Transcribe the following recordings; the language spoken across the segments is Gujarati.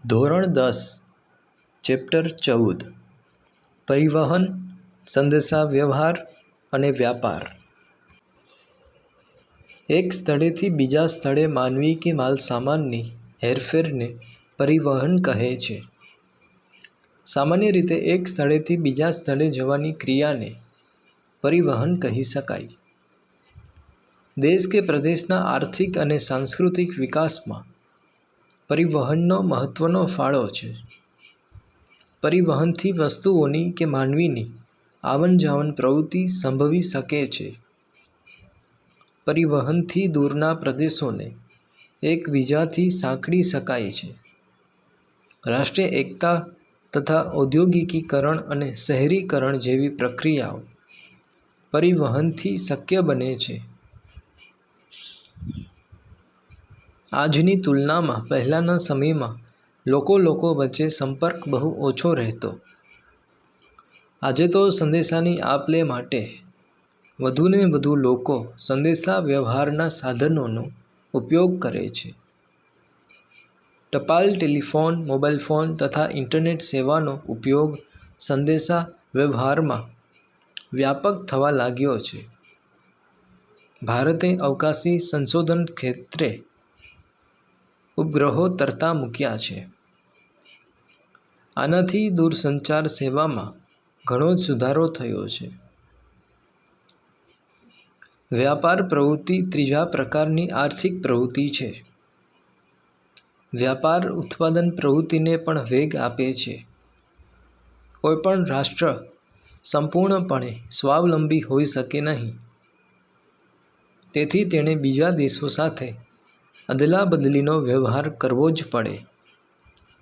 ધોરણ 10 ચેપ્ટર 14 પરિવહન, સંદેશાવ્યવહાર અને વ્યાપાર। એક સ્થળેથી બીજા સ્થળે માનવી કે માલસામાનની હેરફેરને પરિવહન કહે છે। સામાન્ય રીતે એક સ્થળેથી બીજા સ્થળે જવાની ક્રિયાને પરિવહન કહી શકાય। દેશ કે પ્રદેશના આર્થિક અને સાંસ્કૃતિક વિકાસમાં પરિવહનનો મહત્વનો ફાળો છે। પરિવહનથી વસ્તુઓની કે માનવીની આવન જાવન પ્રવૃત્તિ સંભવી શકે છે। પરિવહનથી દૂરના પ્રદેશોને એકબીજાથી સાંકળી શકાય છે। રાષ્ટ્રીય એકતા તથા ઔદ્યોગિકીકરણ અને શહેરીકરણ જેવી પ્રક્રિયાઓ પરિવહનથી શક્ય બને છે। આજની તુલનામાં પહેલાંના સમયમાં લોકો વચ્ચે સંપર્ક બહુ ઓછો રહેતો। આજે તો સંદેશાની આપ-લે માટે વધુને વધુ લોકો સંદેશા વ્યવહારના સાધનોનો ઉપયોગ કરે છે। ટપાલ, ટેલિફોન, મોબાઈલ ફોન તથા ઇન્ટરનેટ સેવાનો ઉપયોગ સંદેશા વ્યવહારમાં વ્યાપક થવા લાગ્યો છે। ભારતે અવકાશી સંશોધન ક્ષેત્રે ઉપગ્રહો તરતા મૂક્યા છે। આનાથી દૂરસંચાર સેવામાં ઘણો જ સુધારો થયો છે। વ્યાપાર પ્રવૃત્તિ ત્રીજા પ્રકારની આર્થિક પ્રવૃત્તિ છે। વ્યાપાર ઉત્પાદન પ્રવૃત્તિને પણ વેગ આપે છે। કોઈપણ રાષ્ટ્ર સંપૂર્ણપણે સ્વાવલંબી હોઈ શકે નહીં। તેથી તેણે બીજા દેશો સાથે અદલાબદલીનો વ્યવહાર કરવો જ પડે।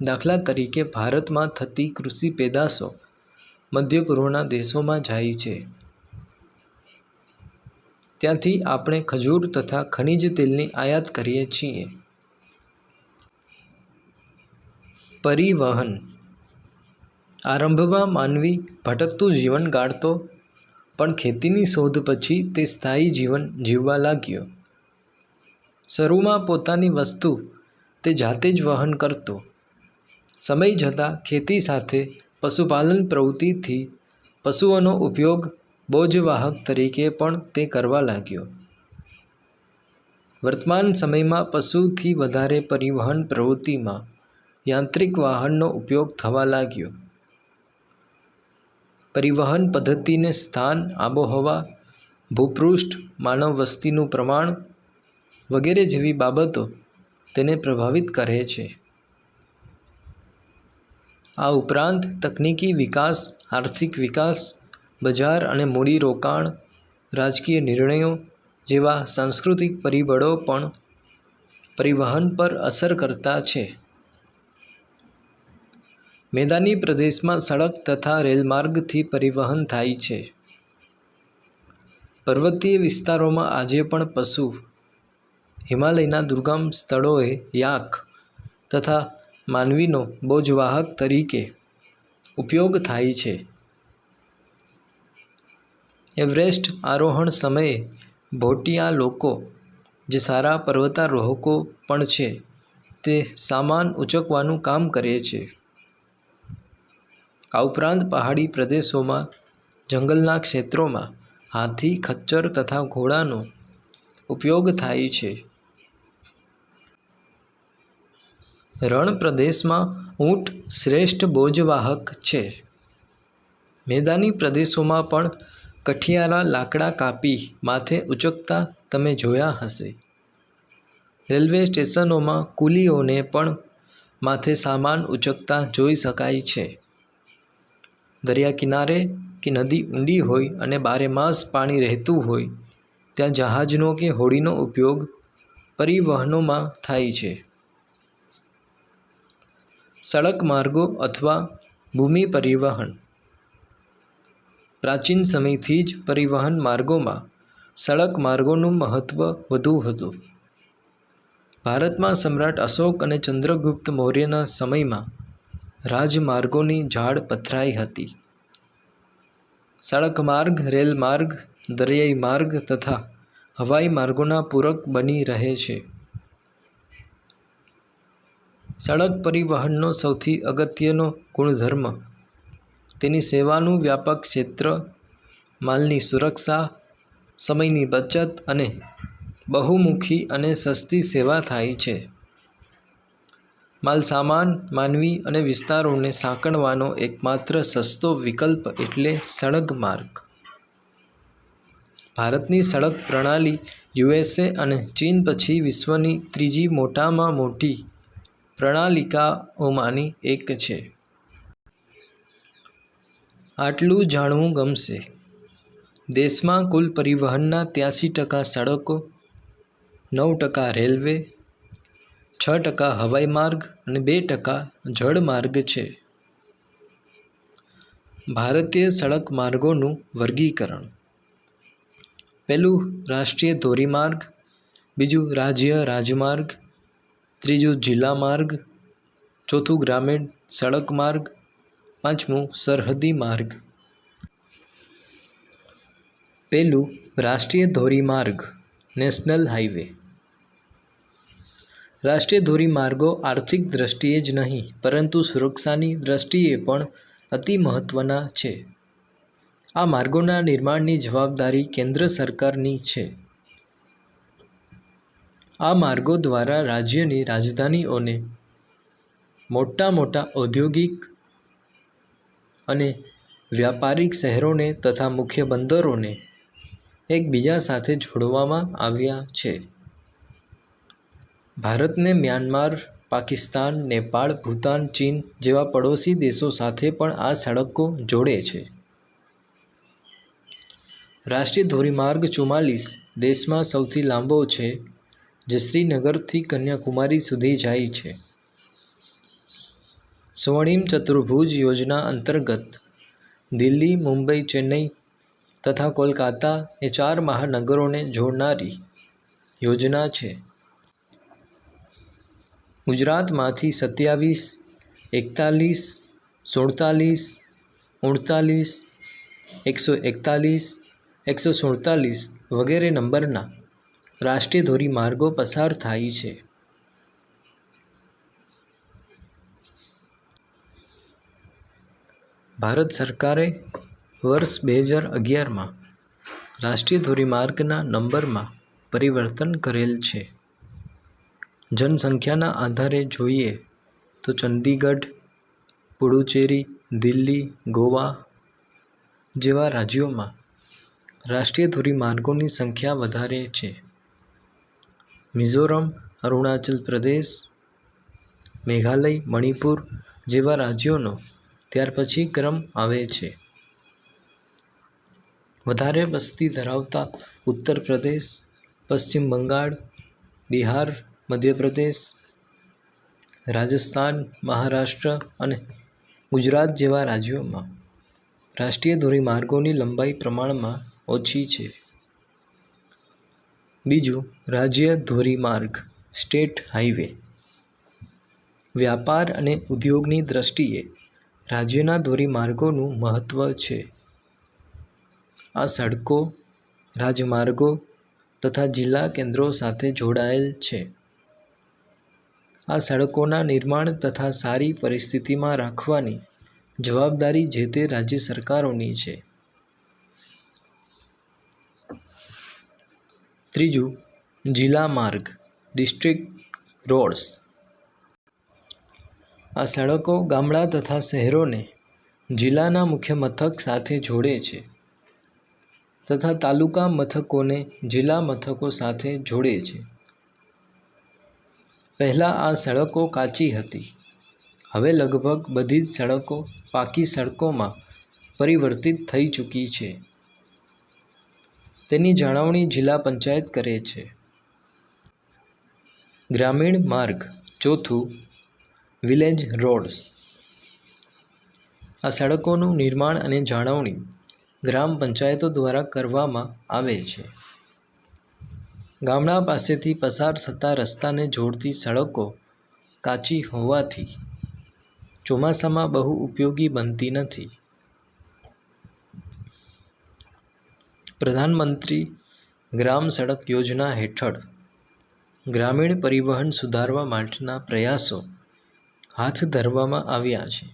દાખલા તરીકે ભારતમાં થતી કૃષિ પેદાશો મધ્ય પૂર્વના દેશોમાં જાય છે। ત્યાંથી આપણે ખજૂર તથા ખનિજ તેલની આયાત કરીએ છીએ। પરિવહન આરંભમાં માનવી ભટકતું જીવન ગાળતો, પણ ખેતીની શોધ પછી તે સ્થાયી જીવન જીવવા લાગ્યો। શરૂમાં પોતાની વસ્તુ તે જાતે જ વહન કરતો। સમય જતાં ખેતી સાથે પશુપાલન પ્રવૃત્તિથી પશુઓનો ઉપયોગ બોજવાહક તરીકે પણ તે કરવા લાગ્યો। વર્તમાન સમયમાં પશુથી વધારે પરિવહન પ્રવૃત્તિમાં યાંત્રિક વાહનનો ઉપયોગ થવા લાગ્યો। પરિવહન પદ્ધતિને સ્થાન, આબોહવા, ભૂપૃષ્ઠ, માનવ વસ્તીનું પ્રમાણ વગેરે જેવી બાબતો તેને પ્રભાવિત કરે છે। આ ઉપરાંત તકનીકી વિકાસ, આર્થિક વિકાસ, બજાર અને મૂડીરોકાણ, રાજકીય નિર્ણયો જેવા સાંસ્કૃતિક પરિબળો પણ પરિવહન પર અસર કરતા છે। મેદાની પ્રદેશમાં સડક તથા રેલમાર્ગથી પરિવહન થાય છે। પર્વતીય વિસ્તારોમાં આજે પણ પશુ, હિમાલયના દુર્ગમ સ્થળોએ યાક તથા માનવીનો બોજવાહક તરીકે ઉપયોગ થાય છે। એવરેસ્ટ આરોહણ સમયે ભોટિયા લોકો, જે સારા પર્વતારોહકો પણ છે, તે સામાન ઊંચકવાનું કામ કરે છે। આ ઉપરાંત પહાડી પ્રદેશોમાં, જંગલના ક્ષેત્રોમાં હાથી, ખચ્ચર તથા ઘોડાનો ઉપયોગ થાય છે। રણ પ્રદેશમાં ઊંટ શ્રેષ્ઠ બોજવાહક છે। મેદાની પ્રદેશોમાં પણ કઠિયારા લાકડા કાપી માથે ઊંચકતા તમે જોયા હશે। રેલવે સ્ટેશનોમાં કુલીઓને પણ માથે સામાન ઊંચકતા જોઈ શકાય છે। દરિયા કિનારે કે નદી ઊંડી હોય અને બારેમાસ પાણી રહેતું હોય ત્યાં જહાજનો કે હોડીનો ઉપયોગ પરિવહનોમાં થાય છે। સડક માર્ગો અથવા ભૂમિ પરિવહન પ્રાચીન સમયથી જ પરિવહન માર્ગોમાં સડક માર્ગોનું મહત્વ વધુ હતું। ભારતમાં સમ્રાટ અશોક અને ચંદ્રગુપ્ત મૌર્યના સમયમાં રાજમાર્ગોની ઝાડ પથરાઈ હતી। સડક માર્ગ, રેલ માર્ગ, દરિયાઈ માર્ગ તથા હવાઈ માર્ગોના પૂરક બની રહે છે। સડક પરિવહનનો સૌથી અગત્યનો ગુણધર્મ તેની સેવાનું વ્યાપક ક્ષેત્ર, માલની સુરક્ષા, સમયની બચત અને બહુમુખી અને સસ્તી સેવા થાય છે. માલસામાન, માનવી અને વિસ્તારોને સાંકળવાનો એકમાત્ર સસ્તો વિકલ્પ એટલે સડક માર્ગ. ભારતની સડક પ્રણાલી યુએસએ અને ચીન પછી વિશ્વની ત્રીજી મોટામાં મોટી પ્રણાલિકાઓમાંની એક છે. આટલું જાણવું ગમશે. દેશમાં કુલ પરિવહનના 83% સડકો, 9% રેલવે, 6% હવાઈ માર્ગ અને 2% જળમાર્ગ છે. ભારતીય સડક માર્ગોનું વર્ગીકરણ: પહેલું રાષ્ટ્રીય ધોરીમાર્ગ, બીજું રાજ્ય રાજમાર્ગ, ત્રીજું જિલ્લા માર્ગ, ચોથું ગ્રામીણ સડક માર્ગ, પાંચમું સરહદી માર્ગ. પહેલું રાષ્ટ્રીય ધોરીમાર્ગ નેશનલ હાઈવે. રાષ્ટ્રીય ધોરીમાર્ગો આર્થિક દ્રષ્ટિએ જ નહીં પરંતુ સુરક્ષાની દ્રષ્ટિએ પણ અતિ મહત્વના છે. આ માર્ગોના નિર્માણની જવાબદારી કેન્દ્ર સરકારની છે. આ માર્ગો દ્વારા રાજ્યની રાજધાનીઓને, મોટા ઔદ્યોગિક અને વ્યાપારિક શહેરોને તથા મુખ્ય બંદરોને એકબીજા સાથે જોડવામાં આવ્યા છે. ભારતને મ્યાનમાર, પાકિસ્તાન, નેપાળ, ભૂતાન, ચીન જેવા પડોશી દેશો સાથે પણ આ સડકો જોડે છે. રાષ્ટ્રીય ધોરીમાર્ગ 44 દેશમાં સૌથી લાંબો છે, જે શ્રીનગરથી કન્યાકુમારી સુધી જાય છે. સ્વર્ણિમ ચતુર્ભુજ યોજના અંતર્ગત દિલ્હી, મુંબઈ, ચેન્નઈ તથા કોલકાતા એ 4 મહાનગરોને જોડનારી યોજના છે. ગુજરાતમાંથી 27, 41, 47, 39, 141, 147 વગેરે નંબરના રાષ્ટ્રીય ધોરીમાર્ગો પસાર થાય છે. ભારત સરકારે વર્ષ 2011માં રાષ્ટ્રીય ધોરીમાર્ગના નંબરમાં પરિવર્તન કરેલ છે. જનસંખ્યાના આધારે જોઈએ તો ચંદીગઢ, પુડુચેરી, દિલ્હી, ગોવા જેવા રાજ્યોમાં રાષ્ટ્રીય ધોરીમાર્ગોની સંખ્યા વધારે છે. મિઝોરમ, અરુણાચલ પ્રદેશ, મેઘાલય, મણિપુર જેવા રાજ્યોનો ત્યાર પછી ક્રમ આવે છે. વધારે વસ્તી ધરાવતા ઉત્તર પ્રદેશ, પશ્ચિમ બંગાળ, બિહાર, મધ્યપ્રદેશ, રાજસ્થાન, મહારાષ્ટ્ર અને ગુજરાત જેવા રાજ્યોમાં રાષ્ટ્રીય ધોરીમાર્ગોની લંબાઈ પ્રમાણમાં ઓછી છે. બીજું રાજ્ય ધોરીમાર્ગ સ્ટેટ હાઈવે. વ્યાપાર અને ઉદ્યોગની દ્રષ્ટિએ રાજ્યના ધોરીમાર્ગોનું મહત્વ છે. આ સડકો, રાજમાર્ગો તથા જિલ્લા કેન્દ્રો સાથે જોડાયેલ છે. આ સડકોના નિર્માણ તથા સારી પરિસ્થિતિમાં રાખવાની જવાબદારી જે તે રાજ્ય સરકારોની છે. ત્રીજું જિલ્લા માર્ગ ડિસ્ટ્રિક્ટ રોડ્સ. આ સડકો ગામડા તથા શહેરોને જિલ્લાના મુખ્ય મથક સાથે જોડે છે તથા તાલુકા મથકોને જિલ્લા મથકો સાથે જોડે છે. પહેલાં આ સડકો કાચી હતી. હવે લગભગ બધી જ સડકો પાકી સડકોમાં પરિવર્તિત થઈ ચૂકી છે. તેની જાળવણી જિલ્લા પંચાયત કરે છે. ગ્રામીણ માર્ગ ચોથું વિલેજ રોડ્સ. આ સડકોનું નિર્માણ અને જાળવણી ગ્રામ પંચાયતો દ્વારા કરવામાં આવે છે. ગામડા પાસેથી પસાર થતા રસ્તાને જોડતી સડકો કાચી હોવાથી ચોમાસામાં બહુ ઉપયોગી બનતી નથી. પ્રધાનમંત્રી ગ્રામ સડક યોજના હેઠળ ગ્રામીણ પરિવહન સુધારવા માટેના પ્રયાસો હાથ ધરવામાં આવ્યા છે.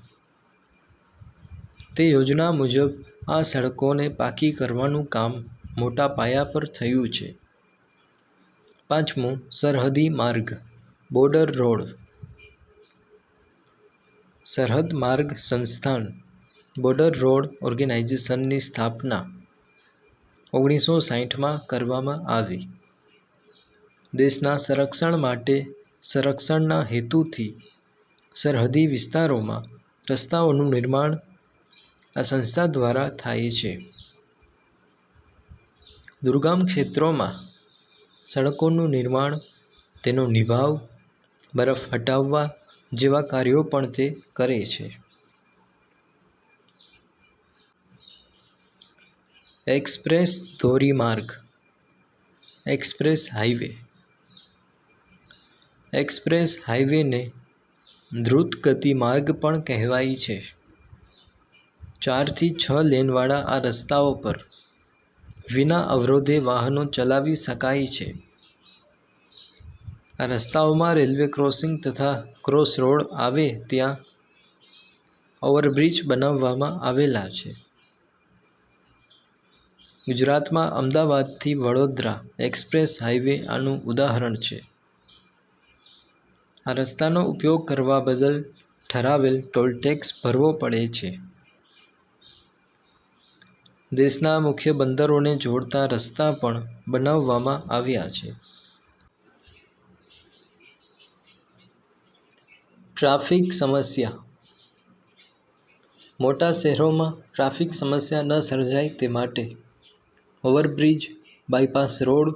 તે યોજના મુજબ આ સડકોને પાકી કરવાનું કામ મોટા પાયા પર થયું છે. 5મું, સરહદી માર્ગ બોર્ડર રોડ. સરહદ માર્ગ સંસ્થાન બોર્ડર રોડ ઓર્ગેનાઇઝેશનની સ્થાપના 1960માં કરવામાં આવી. દેશના સંરક્ષણ માટે સંરક્ષણના હેતુથી સરહદી વિસ્તારોમાં રસ્તાઓનું નિર્માણ આ સંસ્થા દ્વારા થાય છે. દુર્ગમ ક્ષેત્રોમાં સડકોનું નિર્માણ, તેનો નિભાવ, બરફ હટાવવા જેવા કાર્યો પણ તે કરે છે. એક્સપ્રેસ ધોરીમાર્ગ એક્સપ્રેસ હાઇવે. એક્સપ્રેસ હાઇવેને દ્રુત ગતિ માર્ગ પણ કહેવાય છે. 4 થી 6 લેનવાળા આ રસ્તાઓ પર વિના અવરોધે વાહનો ચલાવી શકાય છે. આ રસ્તાઓમાં રેલવે ક્રોસિંગ તથા ક્રોસ રોડ આવે ત્યાં ઓવરબ્રિજ બનાવવામાં આવેલા છે. ગુજરાતમાં અમદાવાદથી વડોદરા એક્સપ્રેસ હાઇવે આનું ઉદાહરણ છે. આ રસ્તાનો ઉપયોગ કરવા બદલ ઠરાવેલ ટોલટેક્સ ભરવો પડે છે. દેશના મુખ્ય બંદરોને જોડતા રસ્તા પણ બનાવવામાં આવ્યા છે. ટ્રાફિક સમસ્યા. મોટા શહેરોમાં ટ્રાફિક સમસ્યા ન સર્જાય તે માટે ઓવરબ્રિજ, બાયપાસ રોડ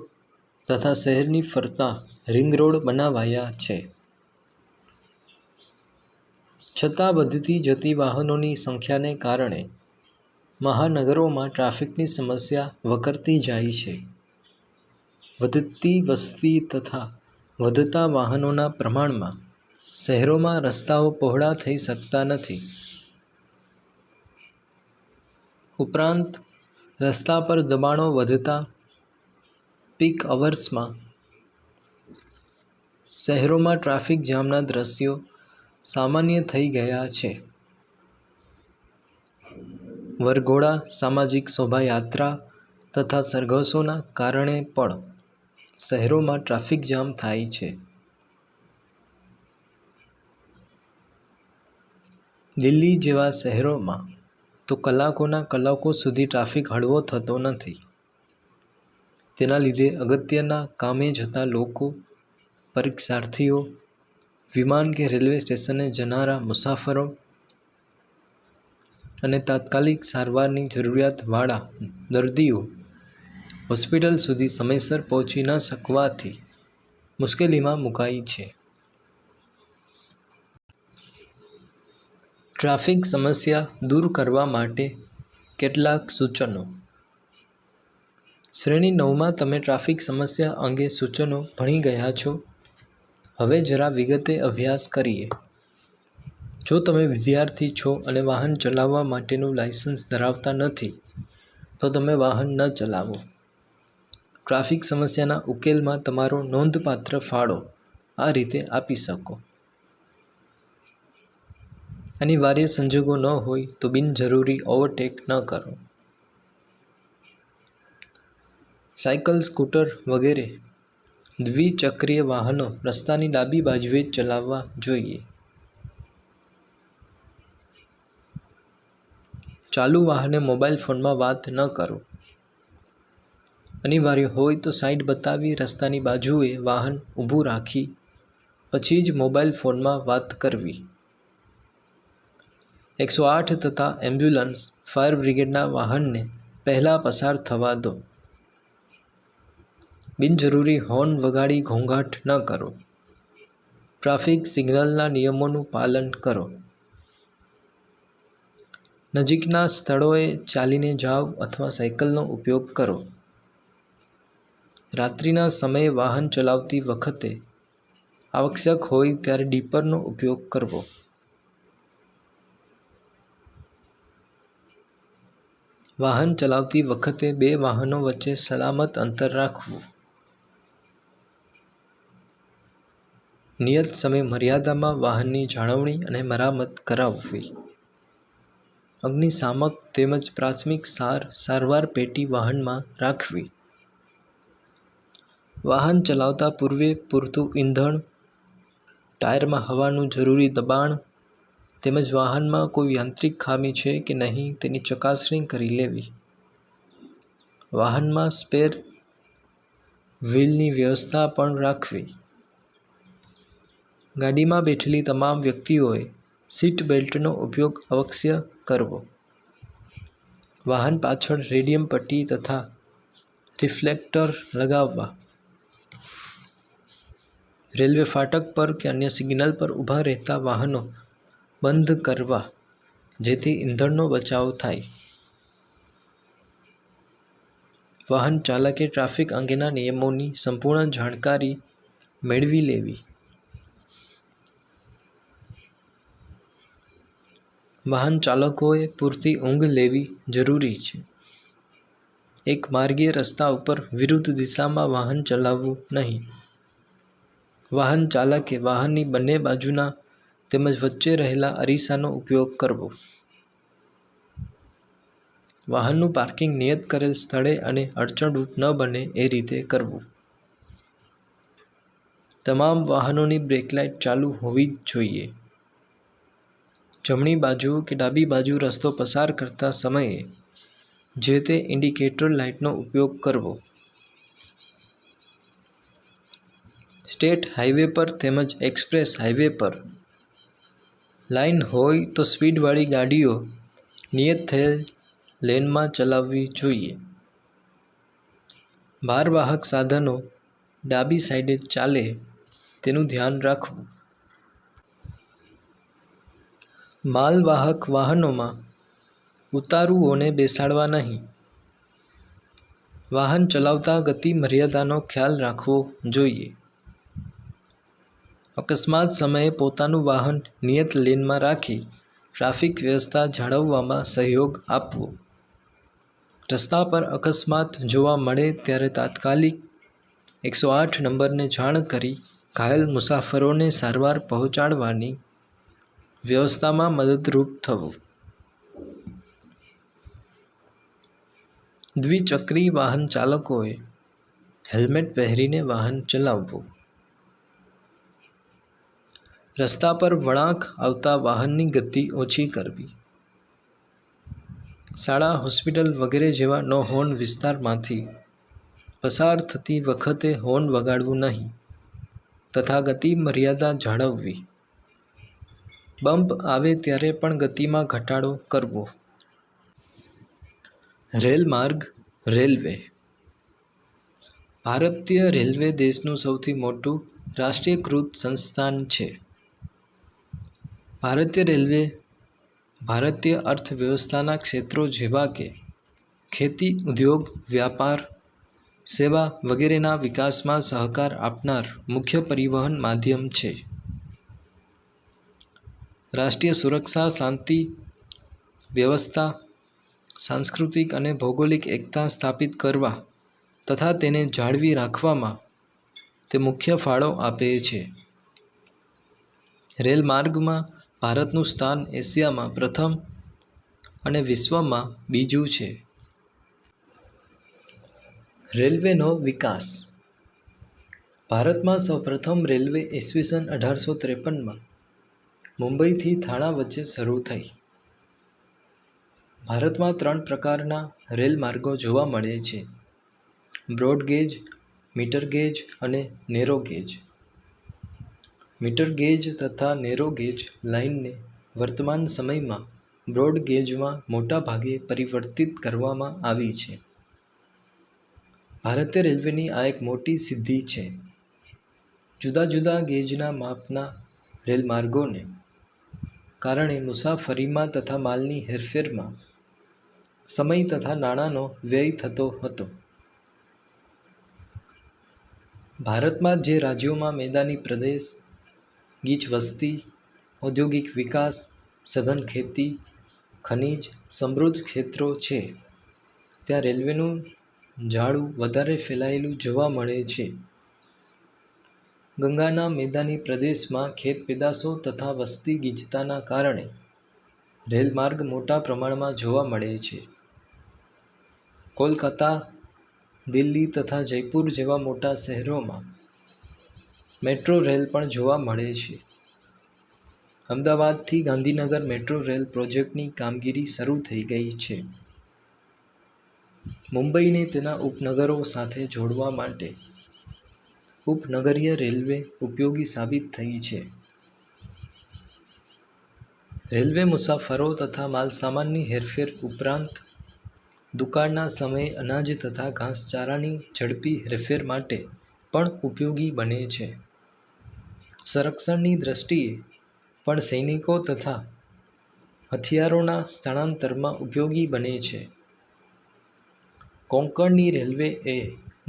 તથા શહેરની ફરતા રિંગ રોડ બનાવાયા છે. છતાં વધતી જતી વાહનોની સંખ્યાને કારણે મહાનગરોમાં ટ્રાફિકની સમસ્યા વકરતી જાય છે. વધતી વસ્તી તથા વધતા વાહનોના પ્રમાણમાં શહેરોમાં રસ્તાઓ પહોળા થઈ શકતા નથી. ઉપરાંત રસ્તા પર દબાણો વધતા પીક અવર્સમાં શહેરોમાં ટ્રાફિક જામના દ્રશ્યો સામાન્ય થઈ ગયા છે. વરઘોડા, સામાજિક શોભાયાત્રા તથા સરઘસોના કારણે પણ શહેરોમાં ટ્રાફિક જામ થાય છે. દિલ્હી જેવા શહેરોમાં તો કલાકોના કલાકો સુધી ટ્રાફિક હળવો થતો નથી. તેના લીધે અગત્યના કામે જતા લોકો, પરીક્ષાર્થીઓ, વિમાન કે રેલવે સ્ટેશને જનારા મુસાફરો અને તાત્કાલિક સારવારની જરૂરિયાતવાળા દર્દીઓ હોસ્પિટલ સુધી સમયસર પહોંચી ન શકવાથી મુશ્કેલીમાં મુકાય છે. ટ્રાફિક સમસ્યા દૂર કરવા માટે કેટલાક સૂચનો. શ્રેણી 9માં તમે ટ્રાફિક સમસ્યા અંગે સૂચનો ભણી ગયા છો. હવે જરા વિગતે અભ્યાસ કરીએ. જો તમે વિદ્યાર્થી છો અને વાહન ચલાવવા માટેનું લાયસન્સ ધરાવતા નથી, તો તમે વાહન ન ચલાવો. ટ્રાફિક સમસ્યાના ઉકેલમાં તમારો નોંધપાત્ર ફાળો આ રીતે આપી શકો. અનિવાર્ય સંજોગો ન હોય તો બિનજરૂરી ઓવરટેક ન કરો. સાયકલ, સ્કૂટર વગેરે દ્વિચક્રીય વાહનો રસ્તાની ડાબી બાજુએ જ ચલાવવા જોઈએ. ચાલુ વાહને મોબાઈલ ફોનમાં વાત ન કરો. અનિવાર્ય હોય તો સાઈડ બતાવી રસ્તાની બાજુએ વાહન ઊભું રાખી પછી જ મોબાઈલ ફોનમાં વાત કરવી. 108 તથા એમ્બ્યુલન્સ, ફાયર બ્રિગેડના વાહનને પહેલાં પસાર થવા દો. બિનજરૂરી હોર્ન વગાડી ઘોંઘાટ ન કરો. ટ્રાફિક સિગ્નલના નિયમોનું પાલન કરો. નજીકના સ્થળોએ ચાલીને જાવ અથવા સાયકલનો ઉપયોગ કરો. રાત્રિના સમયે વાહન ચલાવતી વખતે આવશ્યક હોય ત્યારે ડીપરનો ઉપયોગ કરવો. વાહન ચલાવતી વખતે બે વાહનો વચ્ચે સલામત અંતર રાખવું. નિયત સમય મર્યાદામાં વાહનની જાળવણી અને મરામત કરાવવી. અગ્નિશામક તેમજ પ્રાથમિક સારવાર પેટી વાહનમાં રાખવી. વાહન ચલાવતા પૂર્વે પૂરતું ઈંધણ, ટાયરમાં હવાનું જરૂરી દબાણ તેમજ વાહનમાં કોઈ યાંત્રિક ખામી છે કે નહીં તેની ચકાસણી કરી લેવી. વાહનમાં સ્પેર વ્હીલની વ્યવસ્થા પણ રાખવી. ગાડીમાં બેઠેલી તમામ વ્યક્તિઓએ સીટ બેલ્ટનો ઉપયોગ અવશ્ય કરવો. વાહન પાછળ રેડિયમ પટ્ટી તથા રિફ્લેક્ટર લગાવવા. રેલવે ફાટક પર કે અન્ય સિગ્નલ પર ઊભા રહેતા વાહનો બંધ કરવા જેથી ઈંધણનો બચાવ થાય. વાહન ચાલકે ટ્રાફિક અંગેના નિયમોની સંપૂર્ણ જાણકારી મેળવી લેવી. વાહન ચાલકોએ પૂરતી ઊંઘ લેવી જરૂરી છે. એક માર્ગીય રસ્તા ઉપર વિરુદ્ધ દિશામાં વાહન ચલાવવું નહીં. વાહન ચાલકે વાહનની બંને બાજુના તેમજ વચ્ચે રહેલા અરીસાનો ઉપયોગ કરવો. વાહનનું પાર્કિંગ નિયત કરેલ સ્થળે અને અડચણરૂપ ન બને એ રીતે કરવું. તમામ વાહનોની બ્રેક લાઇટ ચાલુ હોવી જ જોઈએ. જમણી બાજુ કે ડાબી બાજુ રસ્તો પસાર કરતા સમયે જે તે ઇન્ડિકેટર લાઇટનો ઉપયોગ કરવો. સ્ટેટ હાઇવે પર તેમજ એક્સપ્રેસ હાઇવે પર લાઇન હોય તો સ્પીડવાળી ગાડીઓ નિયત થયેલ લેનમાં ચલાવવી જોઈએ. ભારવાહક સાધનો ડાબી સાઈડે ચાલે તેનું ધ્યાન રાખવું. માલવાહક વાહનોમાં ઉતારુઓને બેસાડવા નહીં. વાહન ચલાવતા ગતિ મર્યાદાનો ખ્યાલ રાખવો જોઈએ. અકસ્માત સમયે પોતાનું વાહન નિયત લેનમાં રાખી ટ્રાફિક વ્યવસ્થા જાળવવામાં સહયોગ આપવો. રસ્તા પર અકસ્માત જોવા મળે ત્યારે તાત્કાલિક 108 નંબરને જાણ કરી ઘાયલ મુસાફરોને સારવાર પહોંચાડવાની વ્યવસ્થામાં મદદરૂપ થવું. દ્વિચક્રી વાહન ચાલકોએ હેલ્મેટ પહેરીને વાહન ચલાવવું. રસ્તા પર વળાંક આવતા વાહનની ગતિ ઓછી કરવી. શાળા, હોસ્પિટલ વગેરે જેવા નો હોર્ન વિસ્તારમાંથી પસાર થતી વખતે હોર્ન વગાડવું નહીં તથા ગતિ મર્યાદા જાળવવી. બમ્પ આવે ત્યારે પણ ગતિમાં ઘટાડો કરવો. રેલમાર્ગ રેલવે. ભારતીય રેલવે દેશનું સૌથી મોટું રાષ્ટ્રીયકૃત સંસ્થાન છે. ભારતીય રેલવે ભારતીય અર્થવ્યવસ્થાના ક્ષેત્રો જેવા કે ખેતી, ઉદ્યોગ, વ્યાપાર, સેવા વગેરેના વિકાસમાં સહકાર આપનાર મુખ્ય પરિવહન માધ્યમ છે. રાષ્ટ્રીય સુરક્ષા, શાંતિ વ્યવસ્થા, સાંસ્કૃતિક અને ભૌગોલિક એકતા સ્થાપિત કરવા તથા તેને જાળવી રાખવામાં તે મુખ્ય ફાળો આપે છે. રેલમાર્ગમાં ભારતનું સ્થાન એશિયામાં પ્રથમ અને વિશ્વમાં બીજું છે. રેલવેનો વિકાસ. ભારતમાં સૌપ્રથમ રેલવે ઈસવીસન 1853માં મુંબઈથી થાણા વચ્ચે શરૂ થઈ. ભારતમાં 3 પ્રકારના રેલમાર્ગો જોવા મળે છે: બ્રોડ ગેજ, મીટર ગેજ અને નેરો ગેજ. મીટર ગેજ તથા નેરો ગેજ લાઇનને વર્તમાન સમયમાં બ્રોડ ગેજમાં મોટા ભાગે પરિવર્તિત કરવામાં આવી છે. ભારતીય રેલવેની આ એક મોટી સિદ્ધિ છે. જુદા જુદા ગેજના માપના રેલમાર્ગોને કારણે મુસાફરીમાં તથા માલની હેરફેરમાં સમય તથા નાણાંનો વ્યય થતો હતો. ભારતમાં જે રાજ્યોમાં મેદાની પ્રદેશ, ગીચ વસ્તી, ઔદ્યોગિક વિકાસ, સઘન ખેતી, ખનિજ સમૃદ્ધ ક્ષેત્રો છે ત્યાં રેલવેનું જાળું વધારે ફેલાયેલું જોવા મળે છે. ગંગાના મેદાની પ્રદેશમાં ખેત પેદાશો તથા વસ્તી ગીચતાના કારણે રેલમાર્ગ મોટા પ્રમાણમાં જોવા મળે છે. કોલકાતા, દિલ્હી તથા જયપુર જેવા મોટા શહેરોમાં મેટ્રો રેલ પણ જોવા મળે છે. અમદાવાદથી ગાંધીનગર મેટ્રો રેલ પ્રોજેક્ટની કામગીરી શરૂ થઈ ગઈ છે. મુંબઈને તેના ઉપનગરો સાથે જોડવા માટે ઉપનગરીય રેલવે ઉપયોગી સાબિત થઈ છે. રેલવે મુસાફરો તથા માલસામાનની હેરફેર ઉપરાંત દુકાળના સમયે અનાજ તથા ઘાસચારાની ઝડપી હેરફેર માટે પણ ઉપયોગી બને છે. સંરક્ષણની દૃષ્ટિએ પણ સૈનિકો તથા હથિયારોના સ્થળાંતરમાં ઉપયોગી બને છે. કોંકણની રેલવે એ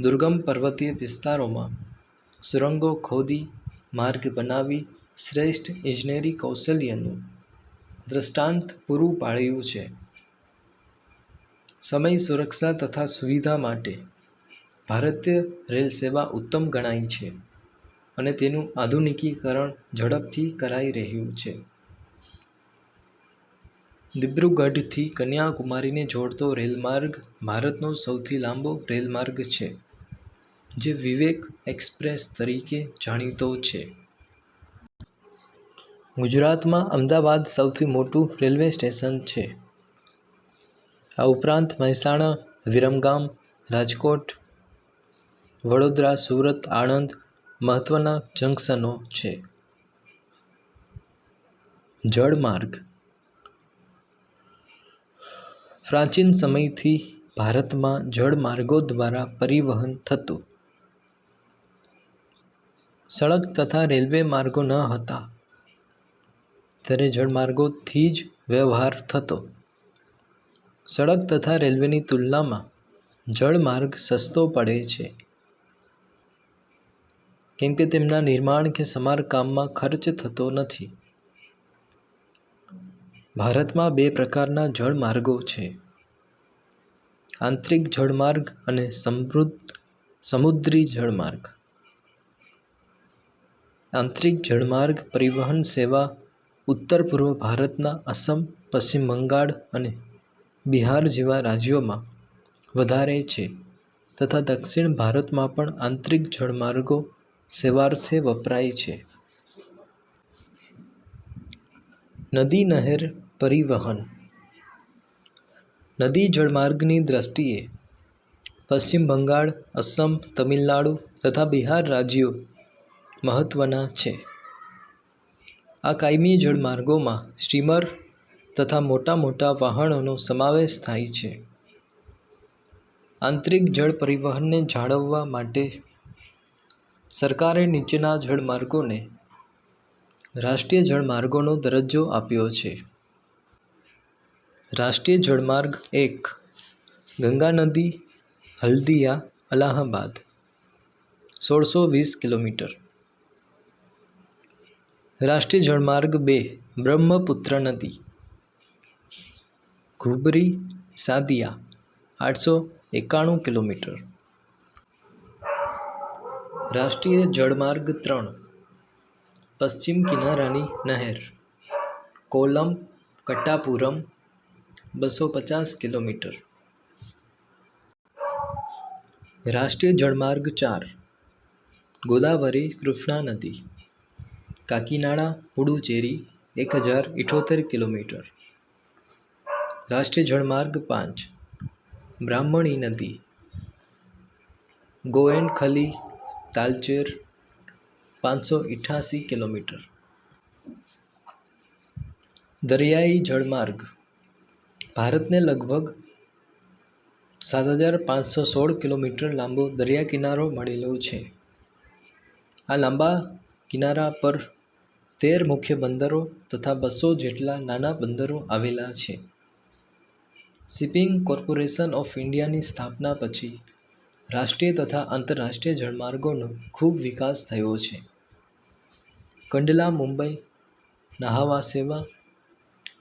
દુર્ગમ પર્વતીય વિસ્તારોમાં સુરંગો ખોદી માર્ગ બનાવી શ્રેષ્ઠ ઇજનેરી કૌશલ્યનું દૃષ્ટાંત પૂરું પાડ્યું છે. સમય સુરક્ષા તથા સુવિધા માટે ભારતીય રેલ સેવા ઉત્તમ ગણાય છે અને તેનું આધુનિકીકરણ ઝડપથી કરાઈ રહ્યું છે. દિબ્રુગઢથી કન્યાકુમારીને જોડતો રેલમાર્ગ ભારતનો સૌથી લાંબો રેલમાર્ગ છે, જે વિવેક એક્સપ્રેસ તરીકે જાણીતો છે. ગુજરાતમાં અમદાવાદ સૌથી મોટું રેલવે સ્ટેશન છે. આ ઉપરાંત મહેસાણા, વિરમગામ, રાજકોટ, વડોદરા, સુરત, આણંદ મહત્વના જંકશનો છે. જળમાર્ગ પ્રાચીન સમયથી ભારતમાં જળમાર્ગો દ્વારા પરિવહન થતું. સડક તથા રેલવે માર્ગો ન હતા, ત્યારે જળમાર્ગોથી જ વ્યવહાર થતો. સડક તથા રેલવેની તુલનામાં જળમાર્ગ સસ્તો પડે છે, કેમ કે તેમના નિર્માણ કે સમારકામમાં ખર્ચ થતો નથી. ભારતમાં બે પ્રકારના જળમાર્ગો છે: આંતરિક જળમાર્ગ અને સમુદ્રી જળમાર્ગ. આંતરિક જળમાર્ગ પરિવહન સેવા ઉત્તર-પૂર્વ ભારતના અસમ, પશ્ચિમ બંગાળ અને બિહાર જેવા રાજ્યોમાં વધારે છે તથા દક્ષિણ ભારતમાં પણ આંતરિક જળમાર્ગો સેવાર્થે વપરાય છે. નદી નહેર પરિવહન. નદી જળમાર્ગની દૃષ્ટિએ પશ્ચિમ બંગાળ, અસમ, તમિલનાડુ તથા બિહાર રાજ્યો મહત્વના છે. આ કાયમી જળમાર્ગોમાં સ્ટીમર તથા મોટા મોટા વાહનોનો સમાવેશ થાય છે. આંતરિક જળ પરિવહનને જાળવવા માટે સરકારે નીચેના જળમાર્ગોને રાષ્ટ્રીય જળમાર્ગોનો દરજ્જો આપ્યો છે. રાષ્ટ્રીય જળમાર્ગ 1 ગંગા નદી હલ્દિયા અલ્હાબાદ 1620 કિલોમીટર. રાષ્ટ્રીય જળમાર્ગ 2 બ્રહ્મપુત્ર નદી ધુબરી સાદિયા 891 કિલોમીટર. રાષ્ટ્રીય જળમાર્ગ 3 પશ્ચિમ કિનારાની નહેર કોલમ કટ્ટાપુરમ 250 કિલોમીટર. રાષ્ટ્રીય જળમાર્ગ 4 ગોદાવરી કૃષ્ણા નદી કાકીનાડા પુડુચેરી 1078 કિલોમીટર. રાષ્ટ્રીય જળમાર્ગ 5 બ્રાહ્મણી નદી ગોયનખલી તાલચેર 588 કિલોમીટર. દરિયાઈ જળમાર્ગ ભારતને લગભગ 7516 કિલોમીટર લાંબો દરિયા કિનારો મળેલો છે. આ લાંબા કિનારા પર 13 મુખ્ય બંદરો તથા 200 જેટલા નાના બંદરો આવેલા છે. શિપિંગ કોર્પોરેશન ઓફ ઇન્ડિયાની સ્થાપના પછી રાષ્ટ્રીય તથા આંતરરાષ્ટ્રીય જળમાર્ગોનો ખૂબ વિકાસ થયો છે. કંડલા મુંબઈ નહાવા સેવા,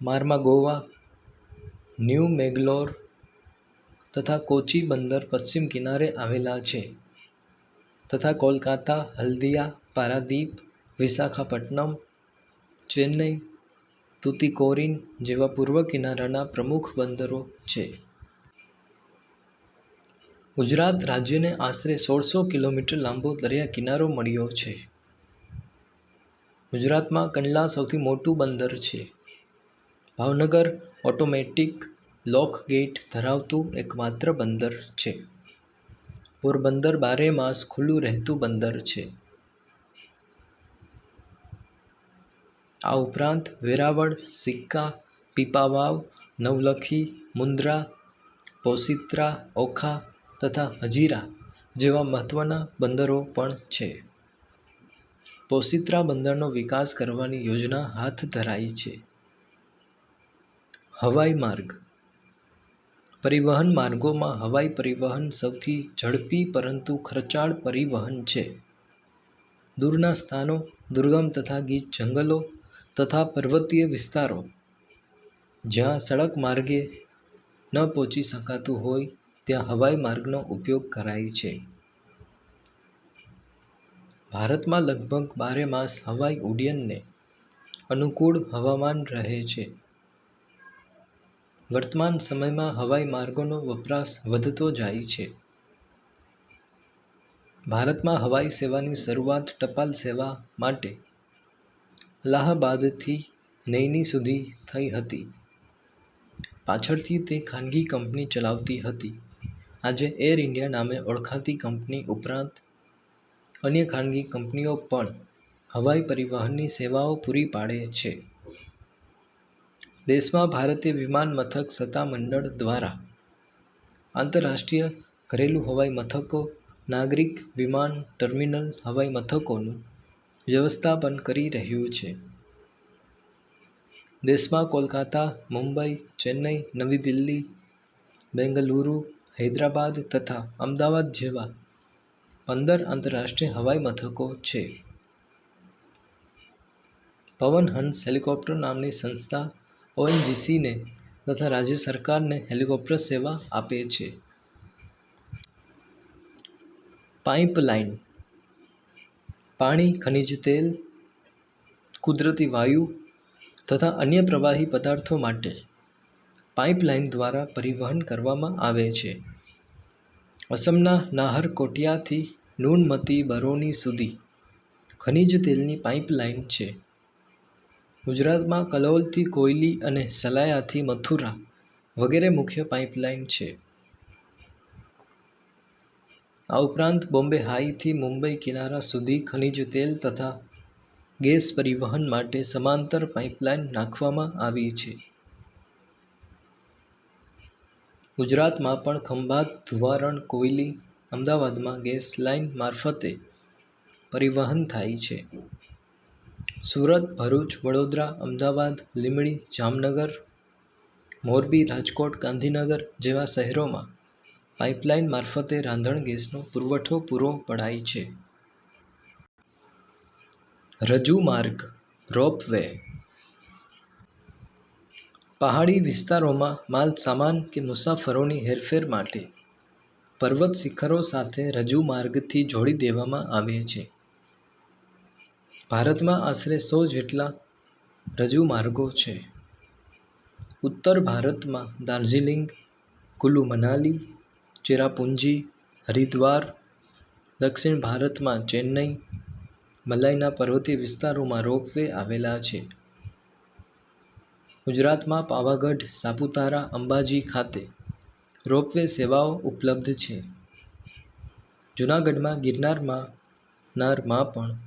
માર્માગોવા, ન્યૂ મેંગલોર તથા કોચી બંદર પશ્ચિમ કિનારે આવેલા છે તથા કોલકાતા, હલ્દિયા, પારાદીપ, વિશાખાપટ્ટનમ, ચેન્નઈ, તુતીકોરીન જેવા પૂર્વ કિનારાના પ્રમુખ બંદરો છે. ગુજરાત રાજ્યને આશરે 1600 કિલોમીટર લાંબો દરિયા કિનારો મળ્યો છે. ગુજરાતમાં કંડલા સૌથી મોટું બંદર છે. ભાવનગર ઓટોમેટિક લોક ગેટ ધરાવતું એકમાત્ર બંદર છે. પોરબંદર 12 માસ ખુલ્લું રહેતું બંદર છે. આ ઉપરાંત વેરાવળ, સિક્કા, પીપાવાવ, નવલખી, મુન્દ્રા, પોશિત્રા, ઓખા તથા હજીરા જેવા મહત્વના બંદરો પણ છે. પોશિત્રા બંદરનો વિકાસ કરવાની યોજના હાથ ધરાઈ છે. હવાઈ માર્ગ. પરિવહન માર્ગોમાં હવાઈ પરિવહન સૌથી ઝડપી પરંતુ ખર્ચાળ પરિવહન છે. દૂરના સ્થાનો, દુર્ગમ તથા ગીચ જંગલો તથા પર્વતીય વિસ્તારો જ્યાં સડક માર્ગે ન પહોંચી શકાતું હોય ત્યાં હવાઈ માર્ગનો ઉપયોગ કરાય છે. ભારતમાં લગભગ 12 માસ હવાઈ ઉડ્ડયનને અનુકૂળ હવામાન રહે છે. વર્તમાન સમયમાં હવાઈ માર્ગોનો વપરાશ વધતો જાય છે. ભારતમાં હવાઈ સેવાની શરૂઆત ટપાલ સેવા માટે અલ્હાબાદથી નૈની સુધી થઈ હતી. પાછળથી તે ખાનગી કંપની ચલાવતી હતી. આજે એર ઇન્ડિયા નામે ઓળખાતી કંપની ઉપરાંત અન્ય ખાનગી કંપનીઓ પણ હવાઈ પરિવહનની સેવાઓ પૂરી પાડે છે. દેશમાં ભારતીય વિમાન મથક સત્તામંડળ દ્વારા આંતરરાષ્ટ્રીય, ઘરેલું હવાઈ મથકો, નાગરિક વિમાન ટર્મિનલ હવાઈ મથકોનું વ્યવસ્થાપન કરી રહ્યું છે. દેશમાં કોલકાતા, મુંબઈ, ચેન્નઈ, નવી દિલ્હી, બેંગલુરુ, હૈદરાબાદ તથા અમદાવાદ જેવા 15 આંતરરાષ્ટ્રીય હવાઈ મથકો છે. પવન હંસ હેલિકોપ્ટર નામની સંસ્થા ONGCને તથા રાજ્ય સરકારને હેલિકોપ્ટર સેવા આપે છે. પાઇપલાઇન. પાણી, ખનિજ તેલ, કુદરતી વાયુ તથા અન્ય પ્રવાહી પદાર્થો માટે પાઇપલાઇન દ્વારા પરિવહન કરવામાં આવે છે. અસમના નાહરકોટિયાથી નુનમતી બરૌની સુધી ખનિજ તેલની પાઇપલાઇન છે. ગુજરાતમાં કલોલથી કોયલી અને સલાયાથી મથુરા વગેરે મુખ્ય પાઇપલાઇન છે. આ ઉપરાંત બોમ્બે હાઈથી મુંબઈ કિનારા સુધી ખનિજ તેલ તથા ગેસ પરિવહન માટે સમાંતર પાઇપલાઇન નાખવામાં આવી છે. ગુજરાતમાં પણ ખંભાત, ધુવારણ, કોયલી, અમદાવાદમાં ગેસ લાઇન મારફતે પરિવહન થાય છે. સુરત, ભરૂચ, વડોદરા, અમદાવાદ, લીંબડી, જામનગર, મોરબી, રાજકોટ, ગાંધીનગર જેવા શહેરોમાં પાઇપલાઇન મારફતે રાંધણ ગેસનો પુરવઠો પૂરો પડાય છે. રજૂ માર્ગ રોપ-વે. પહાડી વિસ્તારોમાં માલ સામાન કે મુસાફરોની હેરફેર માટે પર્વત શિખરો સાથે રજૂ માર્ગથી જોડી દેવામાં આવે છે. ભારતમાં આશરે 100 જેટલા રજૂ માર્ગો છે. ઉત્તર ભારતમાં દાર્જિલિંગ, કુલુ મનાલી, ચેરાપુંજી, હરિદ્વાર, દક્ષિણ ભારતમાં ચેન્નઈ, મલાઈના પર્વતીય વિસ્તારોમાં રોપ-વે આવેલા છે. ગુજરાતમાં પાવાગઢ, સાપુતારા, અંબાજી ખાતે રોપ-વે સેવાઓ ઉપલબ્ધ છે. જૂનાગઢમાં ગિરનારમાં પણ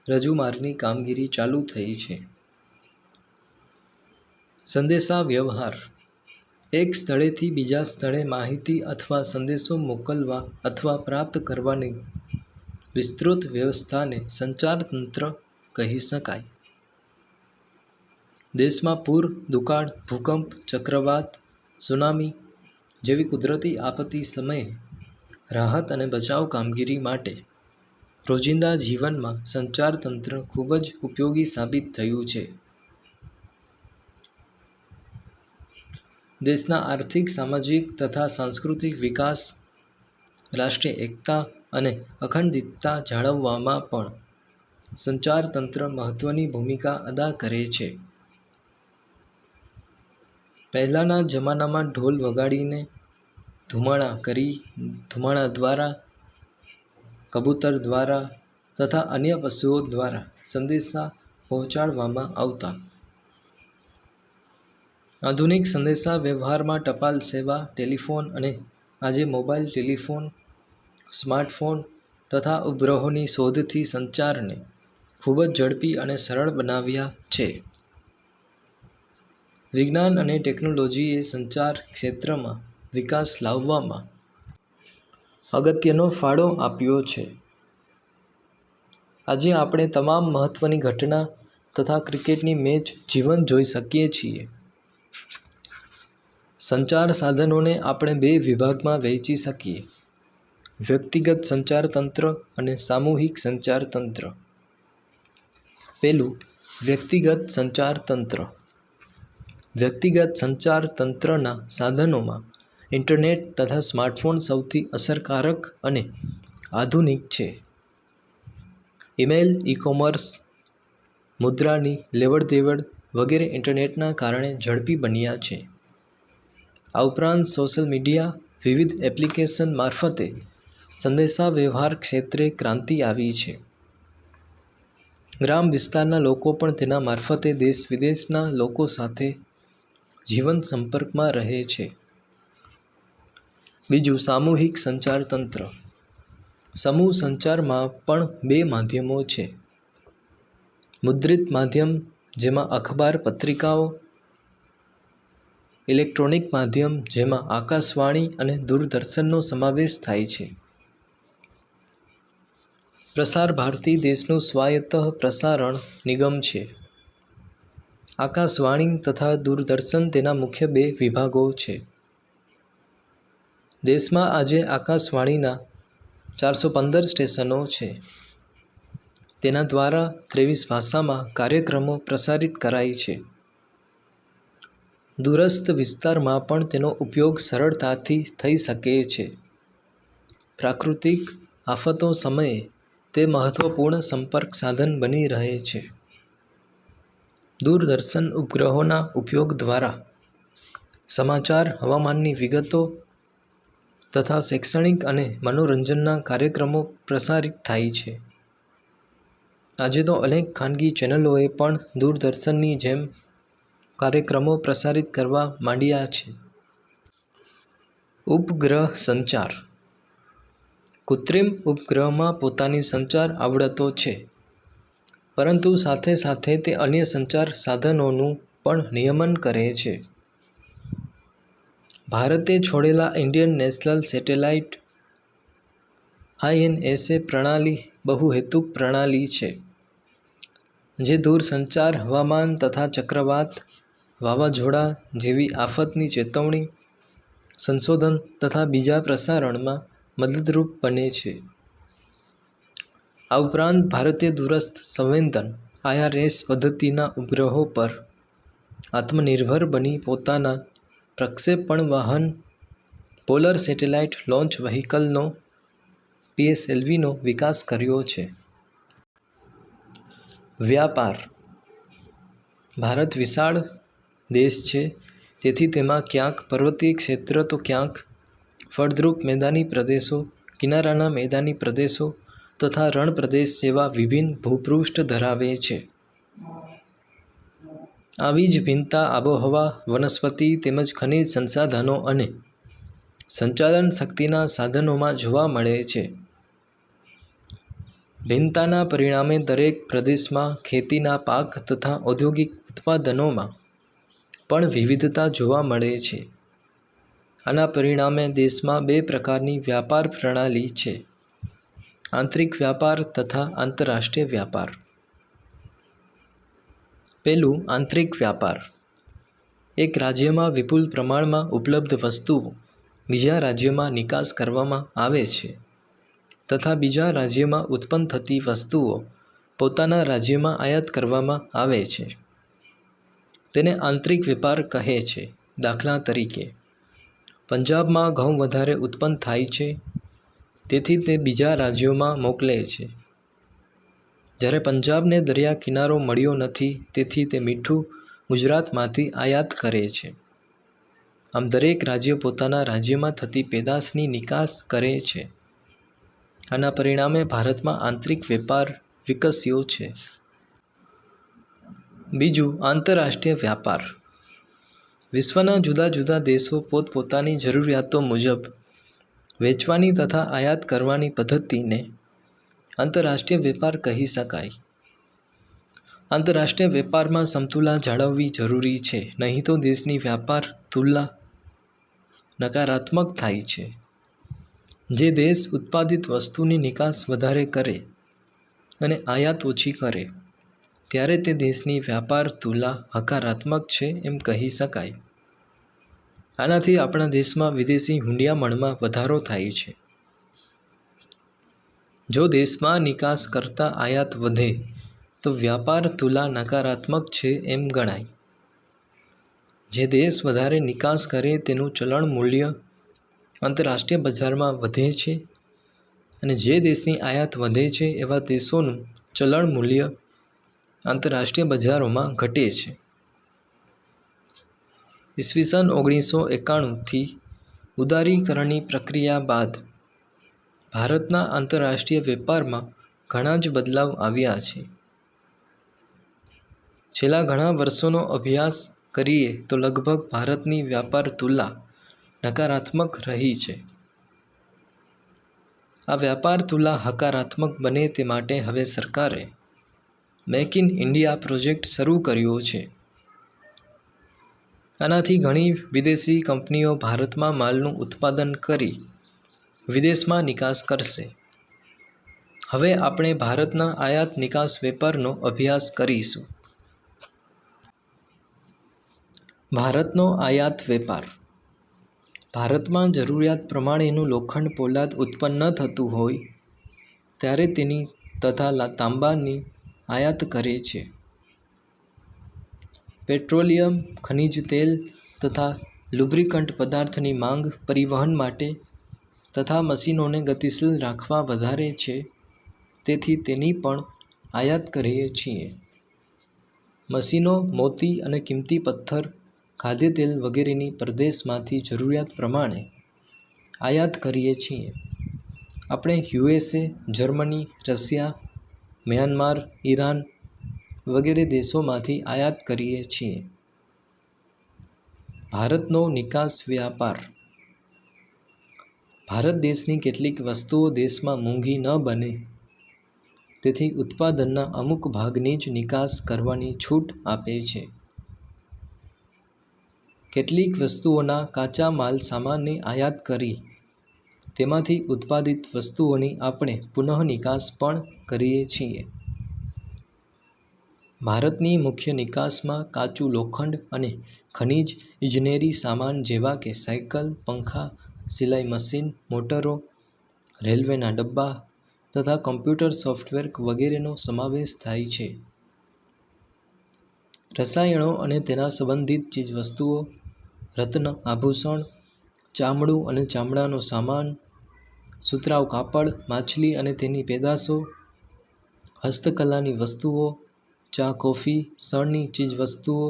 રજૂ માર્ગની કામગીરી ચાલુ થઈ છે. સંદેશા વ્યવહાર. એક સ્થળેથી બીજા સ્થળે માહિતી અથવા સંદેશો મોકલવા અથવા પ્રાપ્ત કરવાની વિસ્તૃત વ્યવસ્થાને સંચાર તંત્ર કહી શકાય. દેશમાં પૂર, દુકાળ, ભૂકંપ, ચક્રવાત, સુનામી જેવી કુદરતી આપત્તિ સમયે રાહત અને બચાવ કામગીરી માટે રોજિંદા જીવનમાં સંચાર તંત્ર ખૂબ જ ઉપયોગી સાબિત થયું છે. દેશના આર્થિક, સામાજિક તથા સાંસ્કૃતિક વિકાસ, રાષ્ટ્રીય એકતા અને અખંડિતતા જાળવવામાં પણ સંચાર તંત્ર મહત્વની ભૂમિકા અદા કરે છે. પહેલાંના જમાનામાં ઢોલ વગાડીને, ધુમાડા દ્વારા, કબૂતર દ્વારા તથા અન્ય પશુઓ દ્વારા સંદેશા પહોંચાડવામાં આવતા. આધુનિક સંદેશા વ્યવહારમાં ટપાલ સેવા, ટેલિફોન અને આજે મોબાઈલ ટેલિફોન, સ્માર્ટફોન તથા ઉપગ્રહોની શોધથી સંચારને ખૂબ જ ઝડપી અને સરળ બનાવ્યા છે. વિજ્ઞાન અને ટેકનોલોજીએ સંચાર ક્ષેત્રમાં વિકાસ લાવવામાં અગત્યનો ફાળો આપ્યો છે. આજે આપણે તમામ મહત્વની ઘટના તથા ક્રિકેટની મેચ જીવંત જોઈ શકીએ છીએ. સંચાર સાધનોને આપણે બે વિભાગમાં વહેંચી શકીએ: વ્યક્તિગત સંચાર તંત્ર અને સામૂહિક સંચાર તંત્ર. પહેલું, વ્યક્તિગત સંચાર તંત્ર. વ્યક્તિગત સંચાર તંત્રના સાધનોમાં ઇન્ટરનેટ તથા સ્માર્ટફોન સૌથી અસરકારક અને આધુનિક છે. ઈમેલ, ઈ-કોમર્સ, મુદ્રાની લેવડ-દેવડ વગેરે ઇન્ટરનેટના કારણે ઝડપી બન્યા છે. આ ઉપરાંત સોશિયલ મીડિયા, વિવિધ એપ્લિકેશન મારફતે સંદેશાવ્યવહાર ક્ષેત્રે ક્રાંતિ આવી છે. ગ્રામ વિસ્તારના લોકો પણ તેના મારફતે દેશ-વિદેશના લોકો સાથે જીવંત સંપર્કમાં રહે છે. બીજું, સામૂહિક સંચાર તંત્ર. સમૂહ સંચારમાં પણ બે માધ્યમો છે: મુદ્રિત માધ્યમ, જેમાં અખબાર, પત્રિકાઓ; ઇલેક્ટ્રોનિક માધ્યમ, જેમાં આકાશવાણી અને દૂરદર્શનનો સમાવેશ થાય છે. પ્રસાર ભારતી દેશનું સ્વાયત્ત પ્રસારણ નિગમ છે. આકાશવાણી તથા દૂરદર્શન તેના મુખ્ય બે વિભાગો છે. દેશમાં આજે આકાશવાણીના 415 સ્ટેશનો છે. તેના દ્વારા 23 ભાષામાં કાર્યક્રમો પ્રસારિત કરાય છે. દૂરસ્થ વિસ્તારમાં પણ તેનો ઉપયોગ સરળતાથી થઈ શકે છે. પ્રાકૃતિક આફતો સમયે તે મહત્વપૂર્ણ સંપર્ક સાધન બની રહે છે. દૂરદર્શન ઉપગ્રહોના ઉપયોગ દ્વારા સમાચાર, હવામાનની વિગતો તથા શૈક્ષણિક અને મનોરંજનના કાર્યક્રમો પ્રસારિત થાય છે. આજે તો અનેક ખાનગી ચેનલોએ પણ દૂરદર્શનની જેમ કાર્યક્રમો પ્રસારિત કરવા માંડ્યા છે. ઉપગ્રહ સંચાર. કૃત્રિમ ઉપગ્રહમાં પોતાની સંચાર આવડતો છે, પરંતુ સાથે સાથે તે અન્ય સંચાર સાધનોનું પણ નિયમન કરે છે. ભારતે છોડેલા ઇન્ડિયન નેશનલ સેટેલાઇટ INSA પ્રણાલી બહુહેતુક પ્રણાલી છે, જે દૂરસંચાર, હવામાન તથા ચક્રવાત, વાવાઝોડા જેવી આફતની ચેતવણી, સંશોધન તથા બીજા પ્રસારણમાં મદદરૂપ બને છે. આ ઉપરાંત ભારતીય દૂરસ્થ સંવેદન IRS પદ્ધતિના ઉપગ્રહો પર આત્મનિર્ભર બની પોતાના પ્રક્ષેપણ વાહન પોલર સેટેલાઇટ લોન્ચ વ્હીકલનો PSLVનો વિકાસ કર્યો છે. વ્યાપાર. ભારત વિશાળ દેશ છે, તેથી તેમાં ક્યાંક પર્વતીય ક્ષેત્ર તો ક્યાંક ફળદ્રુપ મેદાની પ્રદેશો, કિનારાના મેદાની પ્રદેશો તથા રણ પ્રદેશ જેવા વિભિન્ન ભૂપૃષ્ઠ ધરાવે છે. આવી જ ભિન્નતા આબોહવા, વનસ્પતિ તેમજ ખનિજ સંસાધનો અને સંચાલન શક્તિના સાધનોમાં જોવા મળે છે. ભિન્નતાના પરિણામે દરેક પ્રદેશમાં ખેતીના પાક તથા ઔદ્યોગિક ઉત્પાદનોમાં પણ વિવિધતા જોવા મળે છે. આના પરિણામે દેશમાં બે પ્રકારની વ્યાપાર પ્રણાલી છે: આંતરિક વ્યાપાર તથા આંતરરાષ્ટ્રીય વ્યાપાર. પહેલું, આંતરિક વ્યાપાર. એક રાજ્યમાં વિપુલ પ્રમાણમાં ઉપલબ્ધ વસ્તુઓ બીજા રાજ્યમાં નિકાસ કરવામાં આવે છે તથા બીજા રાજ્યમાં ઉત્પન્ન થતી વસ્તુઓ પોતાના રાજ્યમાં આયાત કરવામાં આવે છે. તેને આંતરિક વેપાર કહે છે. દાખલા તરીકે, પંજાબમાં ઘઉં વધારે ઉત્પન્ન થાય છે, તેથી તે બીજા રાજ્યોમાં મોકલે છે. જ્યારે પંજાબને દરિયા કિનારો મળ્યો નથી, તેથી તે મીઠું ગુજરાતમાંથી આયાત કરે છે. આમ દરેક રાજ્ય પોતાના રાજ્યમાં થતી પેદાશની નિકાસ કરે છે. આના પરિણામે ભારતમાં આંતરિક વેપાર વિકસ્યો છે. બીજું, આંતરરાષ્ટ્રીય વ્યાપાર. વિશ્વના જુદા જુદા દેશો પોતપોતાની જરૂરિયાતો મુજબ વેચવાની તથા આયાત કરવાની પદ્ધતિને આંતરરાષ્ટ્રીય વેપાર કહી શકાય. આંતરરાષ્ટ્રીય વેપારમાં સમતુલા જાળવવી જરૂરી છે, નહીં તો દેશની વ્યાપાર તુલના નકારાત્મક થાય છે. જે દેશ ઉત્પાદિત વસ્તુની નિકાસ વધારે કરે અને આયાત ઓછી કરે, ત્યારે તે દેશની વ્યાપાર તુલના હકારાત્મક છે એમ કહી શકાય. આનાથી આપણા દેશમાં વિદેશી હૂંડિયામણમાં વધારો થાય છે. જો દેશમાં નિકાસ કરતાં આયાત વધે તો વ્યાપાર તુલના નકારાત્મક છે એમ ગણાય. જે દેશ વધારે નિકાસ કરે તેનું ચલણ મૂલ્ય આંતરરાષ્ટ્રીય બજારમાં વધે છે અને જે દેશની આયાત વધે છે એવા દેશોનું ચલણ મૂલ્ય આંતરરાષ્ટ્રીય બજારોમાં ઘટે છે. ઈસવીસન 1991થી ઉદારીકરણની પ્રક્રિયા બાદ ભારતના આંતરરાષ્ટ્રીય વેપારમાં ઘણા જ બદલાવ આવ્યા છે. છેલ્લા ઘણા વર્ષોનો અભ્યાસ કરીએ તો લગભગ ભારતની વ્યાપાર તુલના નકારાત્મક રહી છે. આ વ્યાપાર તુલના હકારાત્મક બને તે માટે હવે સરકારે મેક ઇન ઇન્ડિયા પ્રોજેક્ટ શરૂ કર્યો છે. આનાથી ઘણી વિદેશી કંપનીઓ ભારતમાં માલનું ઉત્પાદન કરી વિદેશમાં નિકાસ કરશે. હવે આપણે ભારતના આયાત નિકાસ વેપારનો અભ્યાસ કરીશું. ભારતનો આયાત વેપાર. ભારતમાં જરૂરિયાત પ્રમાણેનું લોખંડ પોલાદ ઉત્પન્ન ન થતું હોય ત્યારે તેની તથા તાંબાની આયાત કરે છે. પેટ્રોલિયમ, ખનિજ તેલ તથા લુબ્રિકન્ટ પદાર્થની માંગ પરિવહન માટે તથા મશીનોને ગતિશીલ રાખવા વધારે છે, તેથી તેની પણ આયાત કરીએ છીએ. મશીનો, મોતી અને કિંમતી પથ્થર, ખાદ્ય તેલ વગેરેની પરદેશમાંથી જરૂરિયાત પ્રમાણે આયાત કરીએ છીએ. આપણે USA, Germany, Russia, Myanmar, Iran વગેરે દેશોમાંથી આયાત કરીએ છીએ. ભારતનો નિકાસ વ્યાપાર. ભારત દેશની કેટલીક વસ્તુઓ દેશમાં મોંઘી ન બને તેથી ઉત્પાદનના અમુક ભાગની જ નિકાસ કરવાની છૂટ આપે છે. કેટલીક વસ્તુઓના કાચા માલ સામાનની આયાત કરી તેમાંથી ઉત્પાદિત વસ્તુઓની આપણે પુનઃ નિકાસ પણ કરીએ છીએ. ભારતની મુખ્ય નિકાસમાં કાચું લોખંડ અને ખનિજ ઇજનેરી સામાન જેવા કે સાયકલ, પંખા, સિલાઈ મશીન, મોટરો, રેલવેના ડબ્બા તથા કમ્પ્યુટર સોફ્ટવેર વગેરેનો સમાવેશ થાય છે. રસાયણો અને તેના સંબંધિત ચીજવસ્તુઓ, રત્ન, આભૂષણ, ચામડું અને ચામડાનો સામાન, સુતરાઉ કાપડ, માછલી અને તેની પેદાશો, હસ્તકલાની વસ્તુઓ, ચા, કોફી, શણની ચીજવસ્તુઓ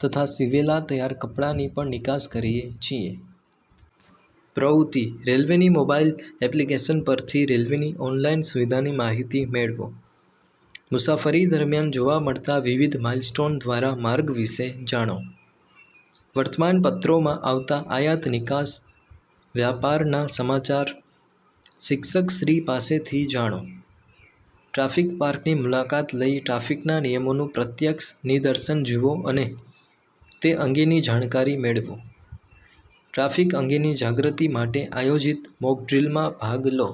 તથા સીવેલા તૈયાર કપડાની પણ નિકાસ કરીએ છીએ. પ્રવૃત્તિ: રેલવેની મોબાઈલ એપ્લિકેશન પરથી રેલવેની ઓનલાઈન સુવિધાની માહિતી મેળવો. મુસાફરી દરમિયાન જોવા મળતા વિવિધ માઇલસ્ટોન દ્વારા માર્ગ વિશે જાણો. વર્તમાનપત્રોમાં આવતા આયાત નિકાસ વ્યાપારના સમાચાર શિક્ષકશ્રી પાસેથી જાણો. ટ્રાફિક પાર્કની મુલાકાત લઈ ટ્રાફિકના નિયમોનું પ્રત્યક્ષ નિદર્શન જુઓ અને તે અંગેની જાણકારી મેળવો. ટ્રાફિક અંગેની જાગૃતિ માટે આયોજિત મોક ડ્રીલમાં ભાગ લો.